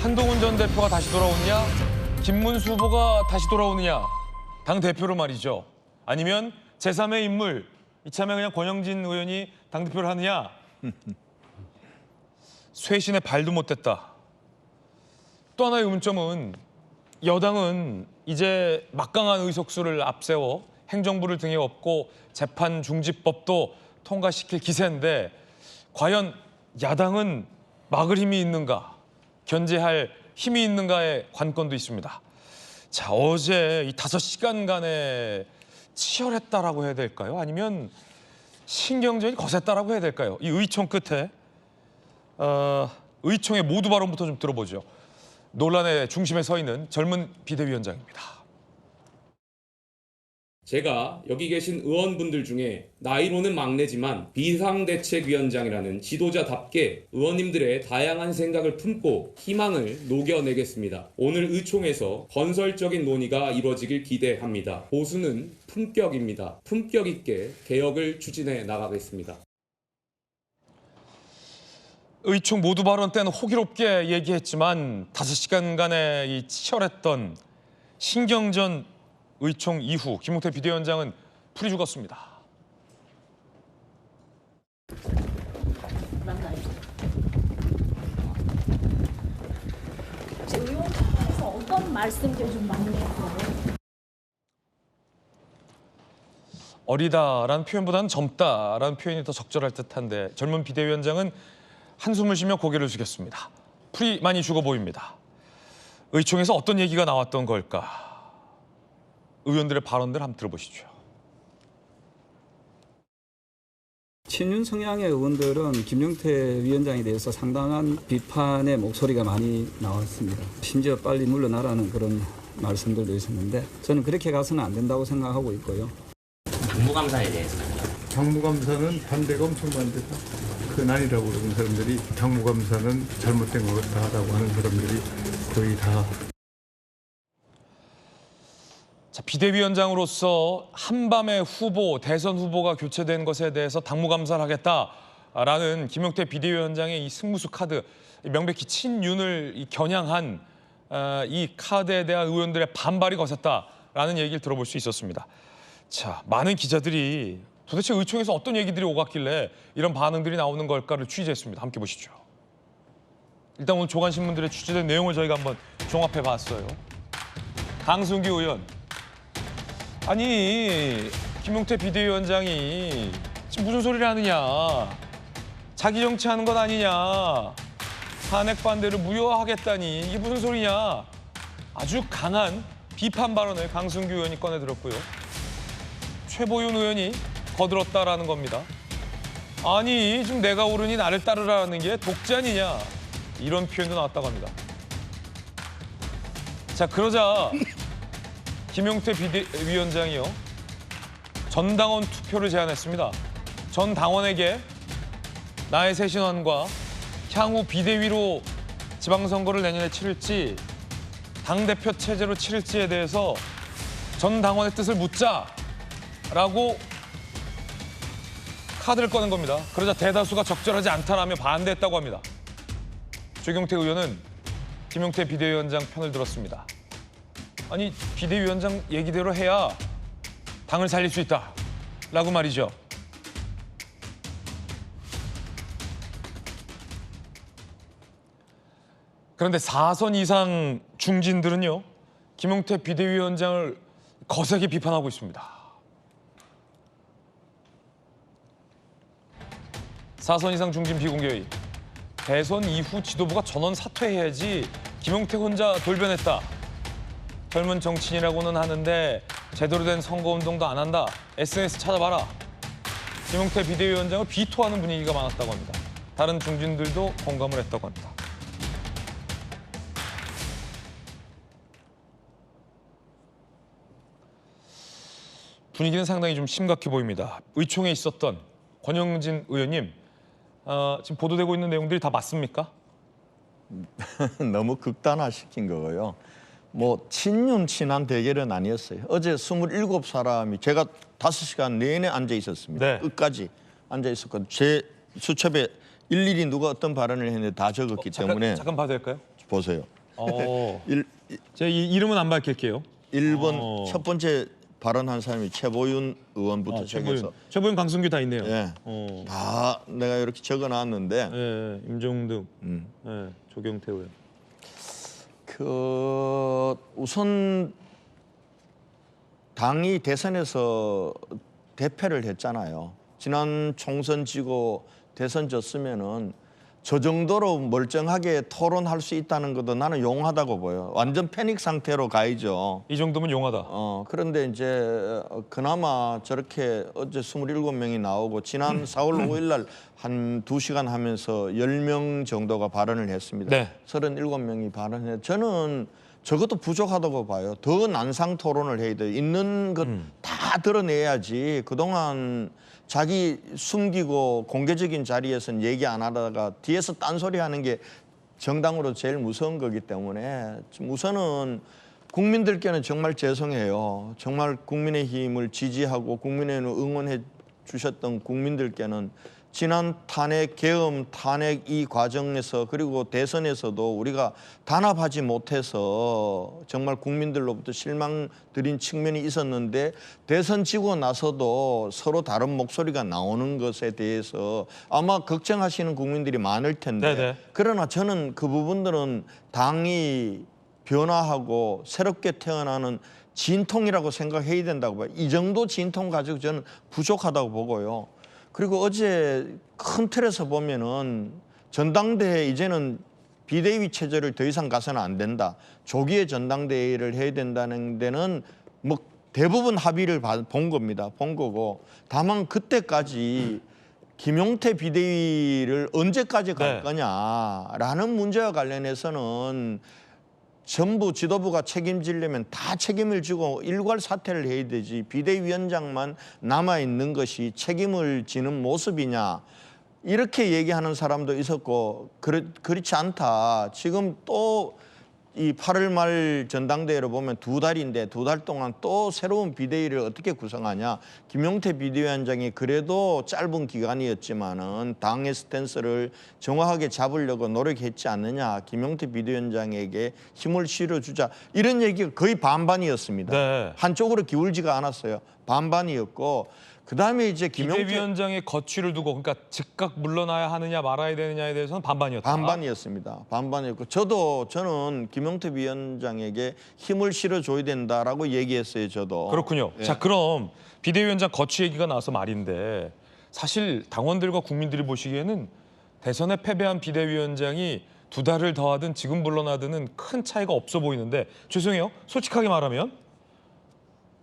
한동훈 전 대표가 다시 돌아오느냐? 김문수 후보가 다시 돌아오느냐? 당 대표로 말이죠. 아니면 제3의 인물, 이참에 그냥 권영진 의원이 당 대표를 하느냐? 쇄신의 발도 못 댔다. 또 하나의 의문점은 여당은 이제 막강한 의석수를 앞세워 행정부를 등에 업고 재판 중지법도 통과시킬 기세인데 과연 야당은 막을 힘이 있는가, 견제할 힘이 있는가의 관건도 있습니다. 자, 어제 이 5시간간의 치열했다라고 해야 될까요? 아니면 신경전이 거셌다라고 해야 될까요? 이 의총 끝에 의총의 모두 발언부터 좀 들어보죠. 논란의 중심에 서 있는 젊은 비대위원장입니다. 제가 여기 계신 의원분들 중에 나이로는 막내지만 비상대책위원장이라는 지도자답게 의원님들의 다양한 생각을 품고 희망을 녹여내겠습니다. 오늘 의총에서 건설적인 논의가 이루어지길 기대합니다. 보수는 품격입니다. 품격 있게 개혁을 추진해 나가겠습니다. 의총 모두 발언 때는 호기롭게 얘기했지만 5시간간의 이 치열했던 신경전 의총 이후 김용태 비대위원장은 풀이 죽었습니다. 의원님께서 어떤 말씀들 좀 많이 했어요? 어리다라는 표현보다는 젊다라는 표현이 더 적절할 듯한데 젊은 비대위원장은 한숨을 쉬며 고개를 숙였습니다. 풀이 많이 죽어 보입니다. 의총에서 어떤 얘기가 나왔던 걸까? 의원들의 발언들 한번 들어보시죠. 친윤 성향의 의원들은 김용태 위원장에 대해서 상당한 비판의 목소리가 많이 나왔습니다. 심지어 빨리 물러나라는 그런 말씀들도 있었는데 저는 그렇게 가서는 안 된다고 생각하고 있고요. 당무감사에 대해서는? 당무감사는 반대가 엄청 많대서 근안이라고 그러는 사람들이 당무감사는 잘못된 것 같다라고 하는 사람들이 거의 다. 자, 비대위원장으로서 한밤에 대선 후보가 교체된 것에 대해서 당무감사를 하겠다라는 김용태 비대위원장의 이 승무수 카드, 명백히 친윤을 겨냥한 이 카드에 대한 의원들의 반발이 거셌다라는 얘기를 들어볼 수 있었습니다. 자, 많은 기자들이 도대체 의총에서 어떤 얘기들이 오갔길래 이런 반응들이 나오는 걸까를 취재했습니다. 함께 보시죠. 일단 오늘 조간신문들의 취재된 내용을 저희가 한번 종합해 봤어요. 강승규 의원. 아니, 김용태 비대위원장이 지금 무슨 소리를 하느냐. 자기 정치하는 건 아니냐. 탄핵 반대를 무효화하겠다니 이게 무슨 소리냐. 아주 강한 비판 발언을 강승규 의원이 꺼내들었고요. 최보윤 의원이 거들었다라는 겁니다. 아니, 지금 내가 오르니 나를 따르라는 게 독재 아니냐. 이런 표현도 나왔다고 합니다. 자, 그러자 김용태 비대위원장이요. 전 당원 투표를 제안했습니다. 전 당원에게 나의 새 신원과 향후 비대위로 지방선거를 내년에 치를지 당대표 체제로 치를지에 대해서 전 당원의 뜻을 묻자라고 카드를 꺼낸 겁니다. 그러자 대다수가 적절하지 않다라며 반대했다고 합니다. 조경태 의원은 김용태 비대위원장 편을 들었습니다. 아니, 비대위원장 얘기대로 해야 당을 살릴 수 있다라고 말이죠. 그런데 4선 이상 중진들은요, 김용태 비대위원장을 거세게 비판하고 있습니다. 4선 이상 중진 비공개회의. 대선 이후 지도부가 전원 사퇴해야지 김용태 혼자 돌변했다. 젊은 정치인이라고는 하는데 제대로 된 선거운동도 안 한다. SNS 찾아봐라. 김용태 비대위원장을 비토하는 분위기가 많았다고 합니다. 다른 중진들도 공감을 했다고 합니다. 분위기는 상당히 좀 심각해 보입니다. 의총에 있었던 권영진 의원님, 지금 보도되고 있는 내용들이 다 맞습니까? 너무 극단화시킨 거고요. 뭐 친윤 친한 대결은 아니었어요. 어제 27사람이 제가 5시간 내내 앉아 있었습니다. 네. 끝까지 앉아 있었거든요. 제 수첩에 일일이 누가 어떤 발언을 했는데 다 적었기 때문에 잠깐 봐도 될까요? 보세요. 제가 이름은 안 밝힐게요. 1번 첫 번째 발언한 사람이 최보윤 의원부터 시작해서 최보윤, 강승규 다 있네요. 예, 다 내가 이렇게 적어놨는데 예, 임종득, 예, 조경태 의원. 우선 당이 대선에서 대패를 했잖아요. 지난 총선 지고 대선 졌으면은 저 정도로 멀쩡하게 토론할 수 있다는 것도 나는 용하다고 보여. 완전 패닉 상태로 가야죠. 이 정도면 용하다. 그런데 이제 그나마 저렇게 어제 27명이 나오고 지난 4월 5일 날 한 2시간 하면서 10명 정도가 발언을 했습니다. 네. 37명이 발언해. 저는 저것도 부족하다고 봐요. 더 난상 토론을 해야 돼요. 있는 것 다 드러내야지. 그동안 자기 숨기고 공개적인 자리에서는 얘기 안 하다가 뒤에서 딴소리 하는 게 정당으로 제일 무서운 거기 때문에 우선은 국민들께는 정말 죄송해요. 정말 국민의힘을 지지하고 국민의힘을 응원해 주셨던 국민들께는 지난 탄핵, 계엄, 탄핵 이 과정에서 그리고 대선에서도 우리가 단합하지 못해서 정말 국민들로부터 실망드린 측면이 있었는데 대선 지고 나서도 서로 다른 목소리가 나오는 것에 대해서 아마 걱정하시는 국민들이 많을 텐데 네네. 그러나 저는 그 부분들은 당이 변화하고 새롭게 태어나는 진통이라고 생각해야 된다고 봐요. 이 정도 진통 가지고 저는 부족하다고 보고요. 그리고 어제 큰 틀에서 보면은 전당대회 이제는 비대위 체제를 더 이상 가서는 안 된다. 조기에 전당대회를 해야 된다는 데는 뭐 대부분 합의를 본 겁니다. 본 거고 다만 그때까지 김용태 비대위를 언제까지 갈 네. 거냐라는 문제와 관련해서는 전부 지도부가 책임지려면 다 책임을 지고 일괄 사퇴를 해야 되지 비대위원장만 남아있는 것이 책임을 지는 모습이냐 이렇게 얘기하는 사람도 있었고 그렇지 않다. 지금 또 이 8월 말 전당대회로 보면 2달인데 2달 동안 또 새로운 비대위를 어떻게 구성하냐. 김용태 비대위원장이 그래도 짧은 기간이었지만은 당의 스탠스를 정확하게 잡으려고 노력했지 않느냐. 김용태 비대위원장에게 힘을 실어주자. 이런 얘기가 거의 반반이었습니다. 네. 한쪽으로 기울지가 않았어요. 반반이었고 그다음에 이제 김용태 비대위원장의 거취를 두고 그러니까 즉각 물러나야 하느냐 말아야 되느냐에 대해서는 반반이었다. 반반이었습니다. 반반이었고 저는 김용태 위원장에게 힘을 실어줘야 된다라고 얘기했어요. 저도. 그렇군요. 예. 자, 그럼 비대위원장 거취 얘기가 나와서 말인데 사실 당원들과 국민들이 보시기에는 대선에 패배한 비대위원장이 2달을 더하든 지금 물러나든은 큰 차이가 없어 보이는데 죄송해요. 솔직하게 말하면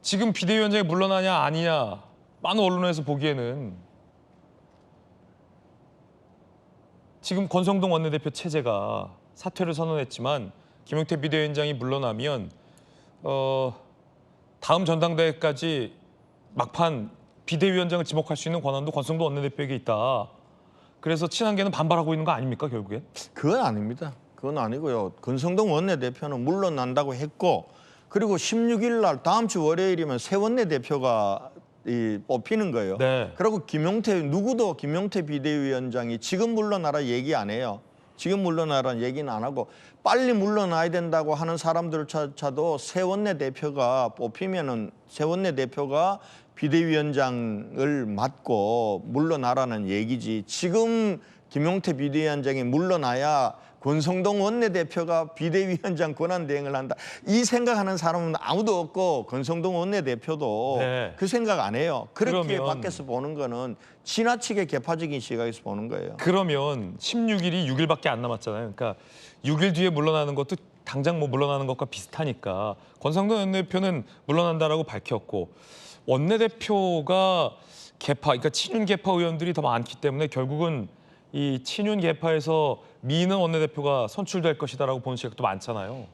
지금 비대위원장이 물러나냐 아니냐 많은 언론에서 보기에는 지금 권성동 원내대표 체제가 사퇴를 선언했지만 김용태 비대위원장이 물러나면 다음 전당대회까지 막판 비대위원장을 지목할 수 있는 권한도 권성동 원내대표에게 있다. 그래서 친한계는 반발하고 있는 거 아닙니까 결국엔? 그건 아닙니다. 그건 아니고요. 권성동 원내대표는 물러난다고 했고 그리고 16일 날 다음 주 월요일이면 새 원내대표가 뽑히는 거예요. 네. 그리고 누구도 김용태 비대위원장이 지금 물러나라 얘기 안 해요. 지금 물러나라는 얘기는 안 하고 빨리 물러나야 된다고 하는 사람들조차도 새 원내대표가 뽑히면은 새 원내대표가 비대위원장을 맡고 물러나라는 얘기지. 지금 김용태 비대위원장이 물러나야 권성동 원내대표가 비대위원장 권한대행을 한다. 이 생각하는 사람은 아무도 없고 권성동 원내대표도 네. 그 생각 안 해요. 그렇게 그러면 밖에서 보는 거는 지나치게 개파적인 시각에서 보는 거예요. 그러면 16일이 6일밖에 안 남았잖아요. 그러니까 6일 뒤에 물러나는 것도 당장 뭐 물러나는 것과 비슷하니까 권성동 원내대표는 물러난다라고 밝혔고 원내대표가 개파, 그러니까 친윤 개파 의원들이 더 많기 때문에 결국은 이 친윤 개파에서 미는 원내대표가 선출될 것이다라고 보는 시각도 많잖아요.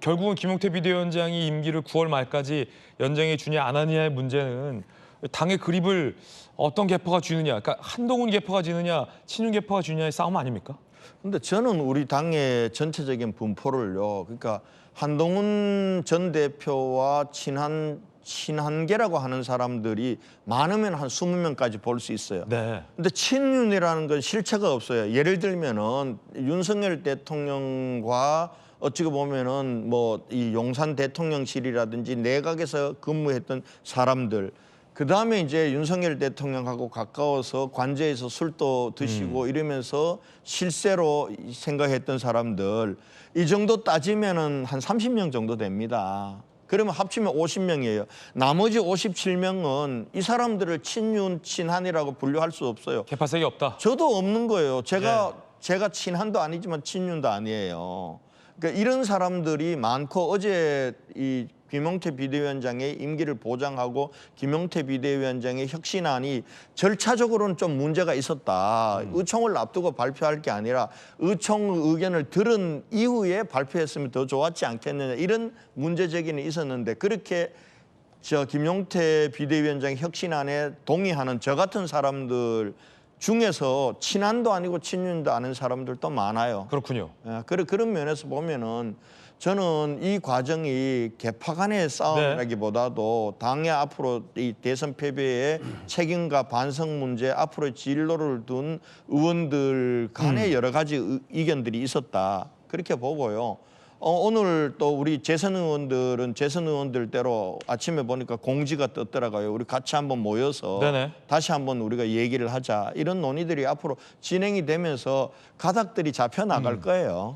결국은 김용태 비대위원장이 임기를 9월 말까지 연장해 주냐 안 하느냐의 문제는 당의 그립을 어떤 개파가 쥐느냐, 그러니까 한동훈 개파가 쥐느냐, 친윤 개파가 쥐느냐의 싸움 아닙니까? 근데 저는 우리 당의 전체적인 분포를요. 그러니까 한동훈 전 대표와 친한 친한계라고 하는 사람들이 많으면 한 20명까지 볼 수 있어요. 네. 근데 친윤이라는 건 실체가 없어요. 예를 들면은 윤석열 대통령과 어찌 보면은 뭐 이 용산 대통령실이라든지 내각에서 근무했던 사람들, 그 다음에 이제 윤석열 대통령하고 가까워서 관저에서 술도 드시고 이러면서 실세로 생각했던 사람들, 이 정도 따지면은 한 30명 정도 됩니다. 그러면 합치면 50명이에요. 나머지 57명은 이 사람들을 친윤, 친한이라고 분류할 수 없어요. 개파색이 없다. 저도 없는 거예요. 제가 친한도 아니지만 친윤도 아니에요. 그러니까 이런 사람들이 많고, 어제 이 김용태 비대위원장의 임기를 보장하고 김용태 비대위원장의 혁신안이 절차적으로는 좀 문제가 있었다. 의총을 앞두고 발표할 게 아니라 의총 의견을 들은 이후에 발표했으면 더 좋았지 않겠느냐, 이런 문제 제기는 있었는데, 그렇게 김용태 비대위원장의 혁신안에 동의하는 저 같은 사람들 중에서 친한도 아니고 친윤도 아닌 사람들도 많아요. 그렇군요. 예, 그런 면에서 보면은 저는 이 과정이 개파 간의 싸움이라기보다도 당의 앞으로 이 대선 패배의 책임과 반성 문제, 앞으로 진로를 둔 의원들 간의 여러 가지 의견들이 있었다, 그렇게 보고요. 오늘 또 우리 재선 의원들은 재선 의원들대로 아침에 보니까 공지가 떴더라고요. 우리 같이 한번 모여서 네네. 다시 한번 우리가 얘기를 하자, 이런 논의들이 앞으로 진행이 되면서 가닥들이 잡혀 나갈 거예요.